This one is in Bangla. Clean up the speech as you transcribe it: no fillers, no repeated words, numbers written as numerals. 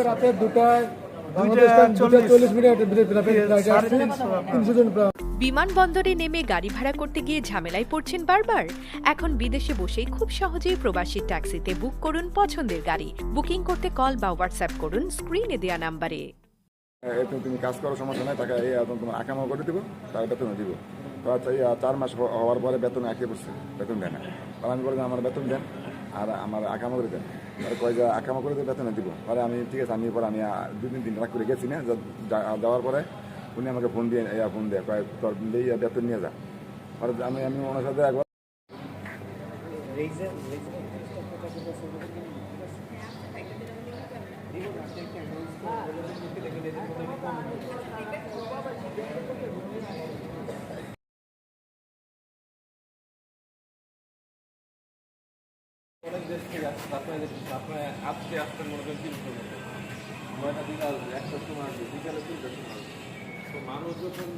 রাতে 2টা বিমানবন্দরে নেমে গাড়ি ভাড়া করতে গিয়ে ঝামেলায় পড়ছেন বারবার? এখন বিদেশে বসেই খুব সহজেই প্রবাসী ট্যাক্সিতে বুক করুন পছন্দের গাড়ি। বুকিং করতে কল বা হোয়াটসঅ্যাপ করুন স্ক্রিনে দেওয়া নাম্বারে। তুমি কাজ করার সমস্যা নাই, টাকা তোমার আকামা করে দিব, তার বেতন দিব। তো 4 মাস হওয়ার পরে বেতন আঁকে পড়ছে, বেতন দেয় না। আর আমি বলি আমার বেতন দেন আর আমার আকামা করে দেন। আর কয় যে আকামা করে দিয়ে বেতন দিব। পরে আমি ঠিক আছে, আমি 2-3 দিন রাগ করে গেছি না। যাওয়ার পরে উনি আমাকে ফোন দেয় কয় তোর বেতন নিয়ে যা। পরে আমি ওনার সাথে একবার অনেক দেশ থেকে আসছে, আপনার আজকে আসতেন মনে করেন 300 মতো, 9টা বিকাল 1টার সময় আসবে, বিকালে 3টার সময় আসবে। তো মানুষ যখন